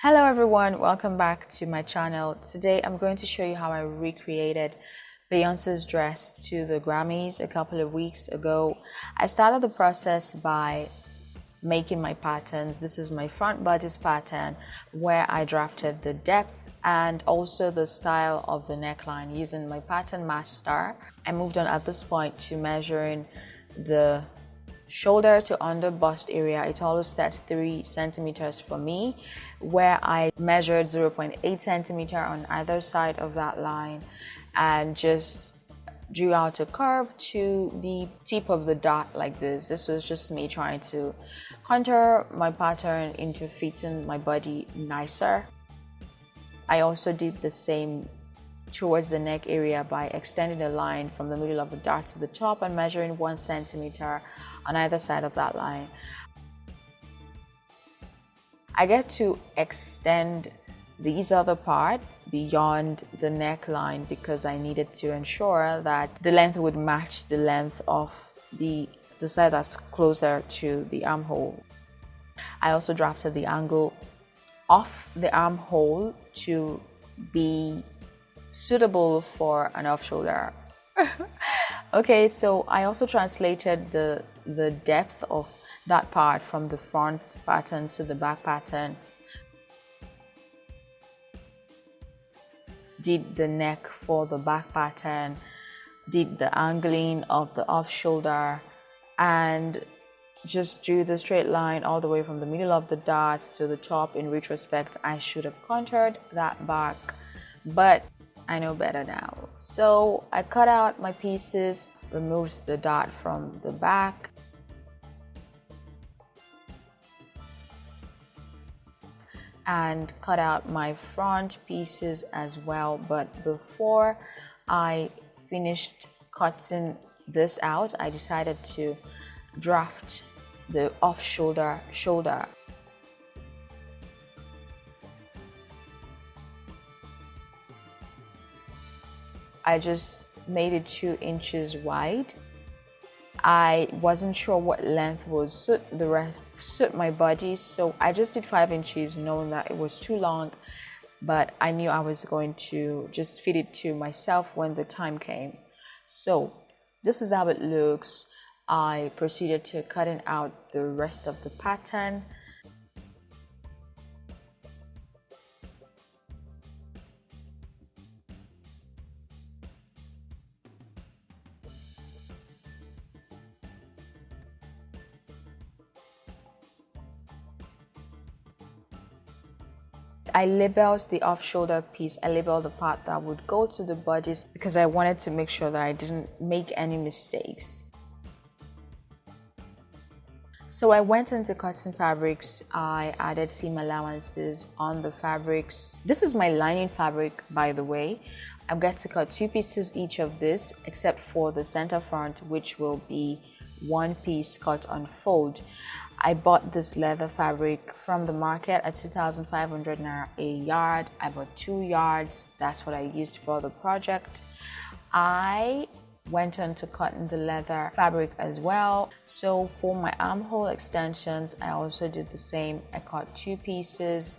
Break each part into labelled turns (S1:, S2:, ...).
S1: Hello everyone, welcome back to my channel. Today I'm going to show you how I recreated Beyonce's dress to the Grammys a couple of weeks ago. I started the process by making my patterns. This is my front bodice pattern where I drafted the depth and also the style of the neckline using my pattern master. I moved on at this point to measuring the shoulder to under bust area. It always 3 centimeters for me, where I measured 0.8 centimeter on either side of that line and just drew out a curve to the tip of the dot like this. This was just me trying to contour my pattern into fitting my body nicer. I also did the same towards the neck area by extending the line from the middle of the dot to the top and measuring 1 centimeter on either side of that line. I get to extend these other part beyond the neckline because I needed to ensure that the length would match the length of the side that's closer to the armhole. I also drafted the angle of the armhole to be suitable for an off shoulder. Okay, so I also translated the depth of that part from the front pattern to the back pattern. Did the neck for the back pattern, did the angling of the off shoulder, and just drew the straight line all the way from the middle of the dots to the top. In retrospect, I should have contoured that back, but I know better now. So I cut out my pieces, removed the dot from the back, and cut out my front pieces as well. But before I finished cutting this out, I decided to draft the off shoulder. I just made it 2 inches wide. I wasn't sure what length would suit my body, so I just did 5 inches, knowing that it was too long, but I knew I was going to just fit it to myself when the time came. So this is how it looks. I proceeded to cutting out the rest of the pattern. I labeled the off-shoulder piece. I labeled the part that would go to the bodice because I wanted to make sure that I didn't make any mistakes. So I went into cutting fabrics. I added seam allowances on the fabrics. This is my lining fabric, by the way. I'm going to cut 2 pieces each of this, except for the center front, which will be 1 piece cut on fold. I bought this leather fabric from the market at 2,500 naira a yard. I bought 2 yards. That's what I used for the project. I went on to cutting the leather fabric as well. So for my armhole extensions, I also did the same. I cut 2 pieces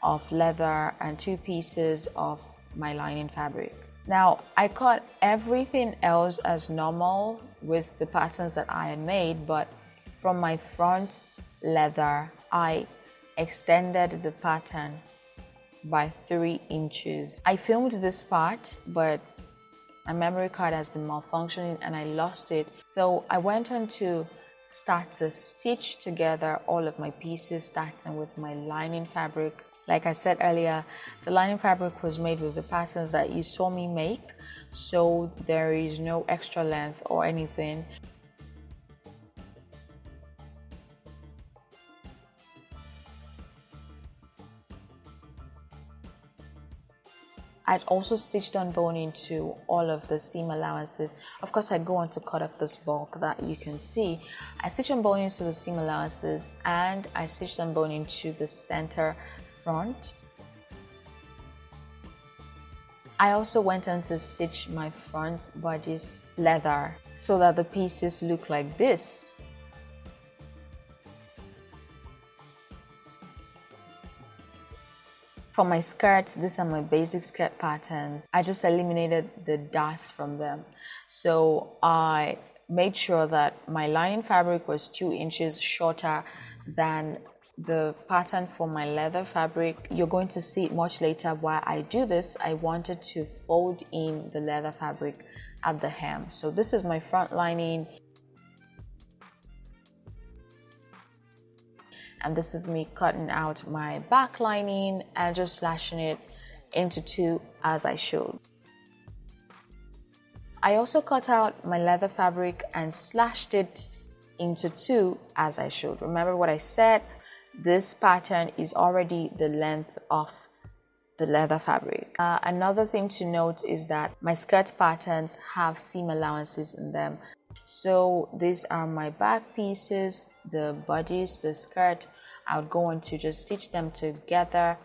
S1: of leather and 2 pieces of my lining fabric. Now, I cut everything else as normal with the patterns that I had made, but from my front leather, I extended the pattern by 3 inches. I filmed this part, but my memory card has been malfunctioning and I lost it. So I went on to start to stitch together all of my pieces, starting with my lining fabric. Like I said earlier, the lining fabric was made with the patterns that you saw me make, so there is no extra length or anything. I'd also stitched on boning to all of the seam allowances. Of course, I go on to cut up this bulk that you can see. I stitched on boning to the seam allowances and I stitched on boning to the center front. I also went on to stitch my front bodice leather so that the pieces look like this. For my skirts, these are my basic skirt patterns. I just eliminated the dust from them. So I made sure that my lining fabric was 2 inches shorter than the pattern for my leather fabric. You're going to see it much later why I do this. I wanted to fold in the leather fabric at the hem. So this is my front lining. And this is me cutting out my back lining and just slashing it into 2 as I showed. I also cut out my leather fabric and slashed it into 2 as I showed. Remember what I said? This pattern is already the length of the leather fabric. Another thing to note is that my skirt patterns have seam allowances in them. So these are my back pieces, the bodice, the skirt. I would go on to just stitch them together,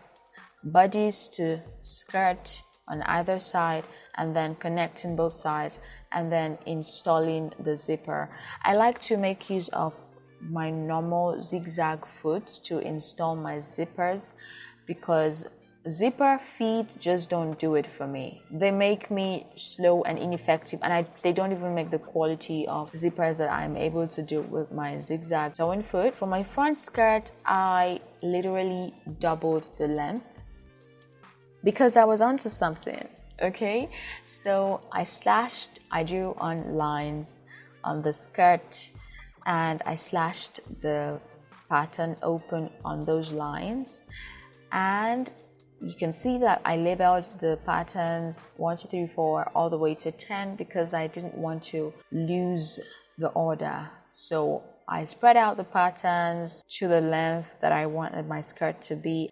S1: bodice to skirt on either side, and then connecting both sides and then installing the zipper. I like to make use of my normal zigzag foot to install my zippers because zipper feet just don't do it for me. They make me slow and ineffective, and they don't even make the quality of zippers that I'm able to do with my zigzag sewing foot. For my front skirt, I literally doubled the length because I was onto something. Okay, so I drew on lines on the skirt and I slashed the pattern open on those lines, and you can see that I labeled the patterns 1, 2, 3, 4 all the way to 10 because I didn't want to lose the order. So I spread out the patterns to the length that I wanted my skirt to be.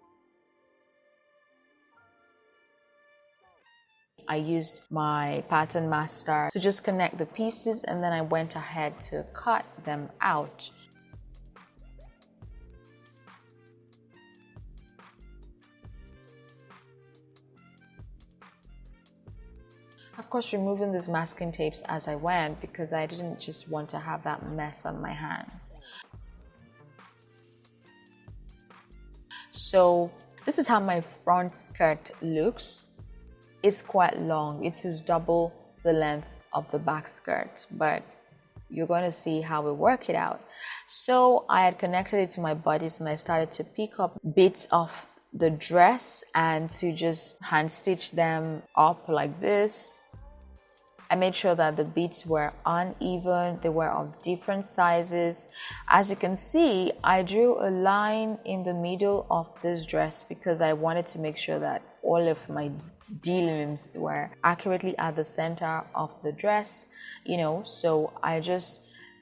S1: I used my pattern master to just connect the pieces, and then I went ahead to cut them out. Of course, removing these masking tapes as I went because I didn't just want to have that mess on my hands. So this is how my front skirt looks. It's quite long. It is double the length of the back skirt, but you're going to see how we work it out. So I had connected it to my bodice and I started to pick up bits of the dress and to just hand stitch them up like this. I made sure that the beads were uneven, they were of different sizes. As you can see, I drew a line in the middle of this dress because I wanted to make sure that all of my dealings were accurately at the center of the dress, so I just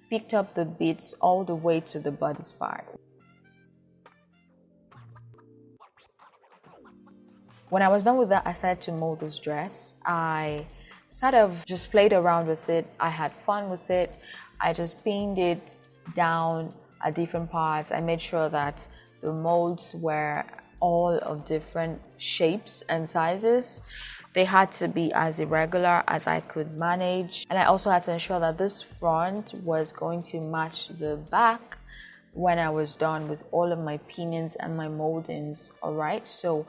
S1: picked up the beads all the way to the bodice part. When I was done with that, I started to mold this dress. I sort of just played around with it. I had fun with it. I just pinned it down at different parts. I made sure that the molds were all of different shapes and sizes. They had to be as irregular as I could manage. And I also had to ensure that this front was going to match the back when I was done with all of my pinnings and my moldings, all right? So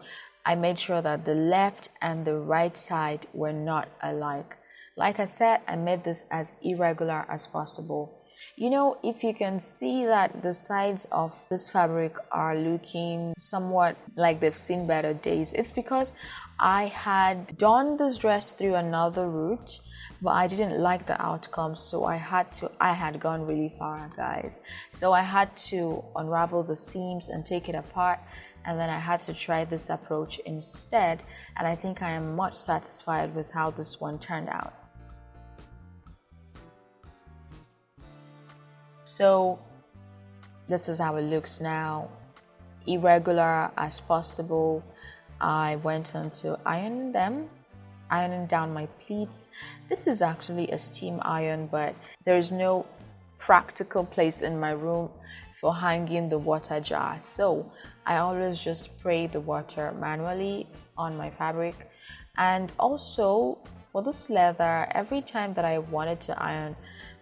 S1: I made sure that the left and the right side were not alike. Like I said, I made this as irregular as possible. If you can see that the sides of this fabric are looking somewhat like they've seen better days, it's because I had done this dress through another route, but I didn't like the outcome, so I had gone really far, guys. So I had to unravel the seams and take it apart, and then I had to try this approach instead, and I think I am much satisfied with how this one turned out. So this is how it looks now, irregular as possible. I went on to iron them, ironing down my pleats. This is actually a steam iron, but there's no practical place in my room for hanging the water jar, so I always just spray the water manually on my fabric. And also for this leather, every time that I wanted to iron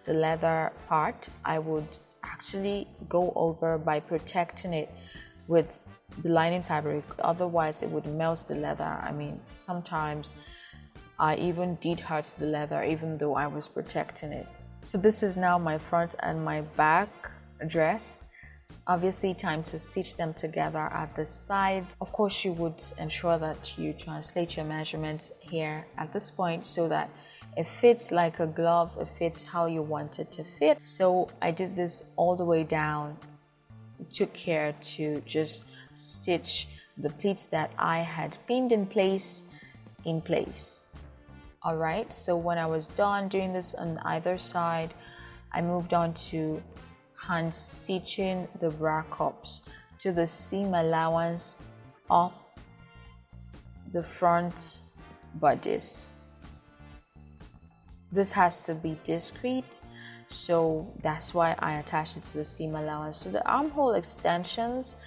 S1: the leather part, I would actually go over by protecting it with the lining fabric, otherwise it would melt the leather. I mean, sometimes I even did hurt the leather even though I was protecting it. So this is now my front and my back dress. Obviously, time to stitch them together at the sides. Of course, you would ensure that you translate your measurements here at this point so that it fits like a glove, it fits how you want it to fit. So I did this all the way down, took care to just stitch the pleats that I had pinned in place. All right, so when I was done doing this on either side, I moved on to hand stitching the bra cups to the seam allowance of the front bodice. This has to be discreet, so that's why I attached it to the seam allowance. So the armhole extensions,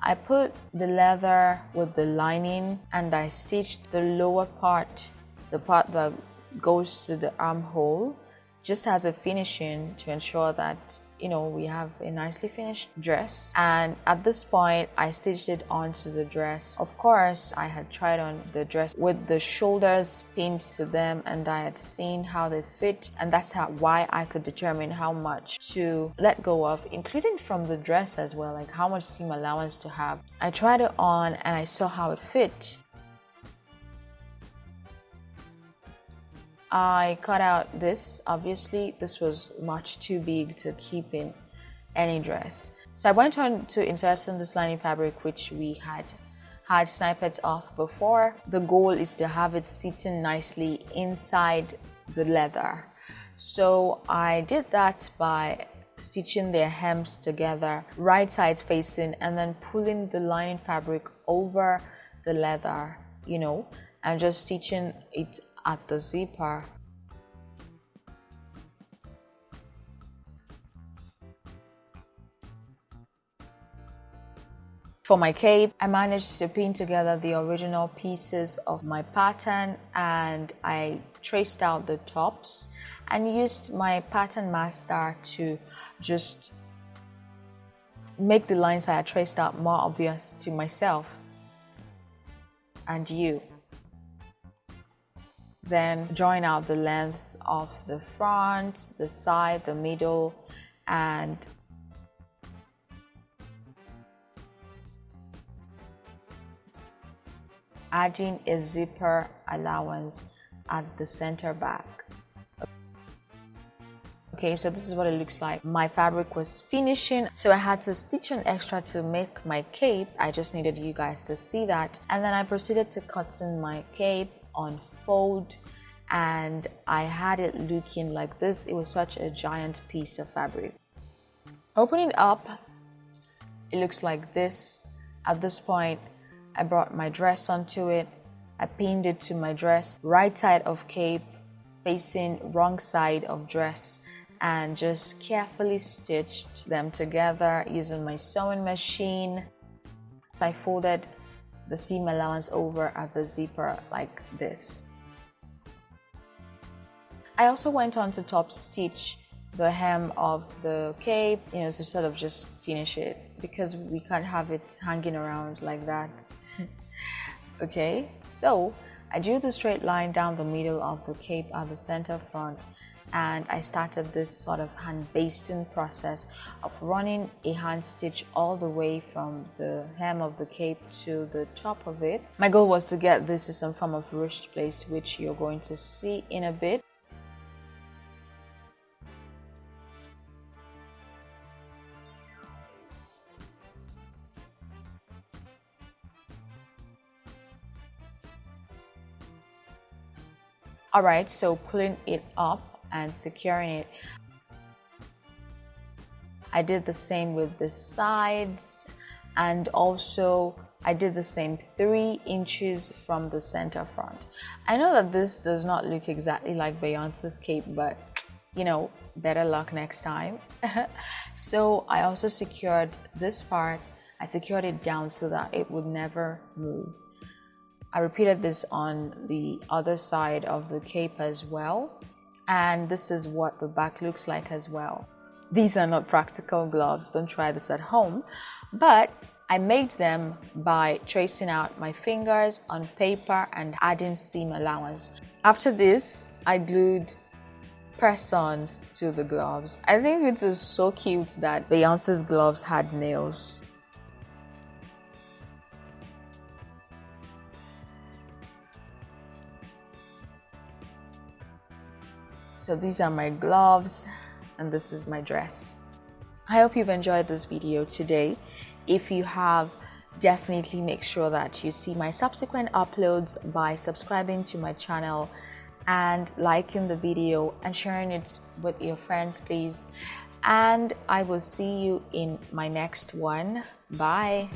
S1: I put the leather with the lining and I stitched the lower part, the part that goes to the armhole, just as a finishing to ensure that, you know, we have a nicely finished dress. And at this point, I stitched it onto the dress. Of course, I had tried on the dress with the shoulders pinned to them and I had seen how they fit, and that's why I could determine how much to let go of, including from the dress as well, like how much seam allowance to have. I tried it on and I saw how it fit. I cut out this. Obviously, this was much too big to keep in any dress. So I went on to inserting this lining fabric, which we had snippets of before. The goal is to have it sitting nicely inside the leather. So I did that by stitching their hems together, right sides facing, and then pulling the lining fabric over the leather, you know, and just stitching it at the zipper. For my cape, I managed to pin together the original pieces of my pattern and I traced out the tops and used my pattern master to just make the lines I had traced out more obvious to myself and you. Then join out the lengths of the front, the side, the middle, and adding a zipper allowance at the center back. Okay, so this is what it looks like. My fabric was finishing, so I had to stitch an extra to make my cape. I just needed you guys to see that. And then I proceeded to cut in my cape on fold, and I had it looking like this. It was such a giant piece of fabric. Opening up, it looks like this. At this point, I brought my dress onto it. I pinned it to my dress, right side of cape facing wrong side of dress, and just carefully stitched them together using my sewing machine. I folded the seam allowance over at the zipper like this. I also went on to top stitch the hem of the cape, you know, to sort of just finish it because we can't have it hanging around like that. Okay, so I drew the straight line down the middle of the cape at the center front, and I started this sort of hand basting process of running a hand stitch all the way from the hem of the cape to the top of it. My goal was to get this to some form of ruched place, which you're going to see in a bit. Alright, so pulling it up and securing it. I did the same with the sides, and also I did the same 3 inches from the center front. I know that this does not look exactly like Beyoncé's cape, but you know, better luck next time. So I also secured this part. I secured it down so that it would never move. I repeated this on the other side of the cape as well, and this is what the back looks like as well. These are not practical gloves, don't try this at home, but I made them by tracing out my fingers on paper and adding seam allowance. After this, I glued press-ons to the gloves. I think it is so cute that Beyonce's gloves had nails. So these are my gloves and this is my dress. I hope you've enjoyed this video today. If you have, definitely make sure that you see my subsequent uploads by subscribing to my channel and liking the video and sharing it with your friends, please. And I will see you in my next one. Bye.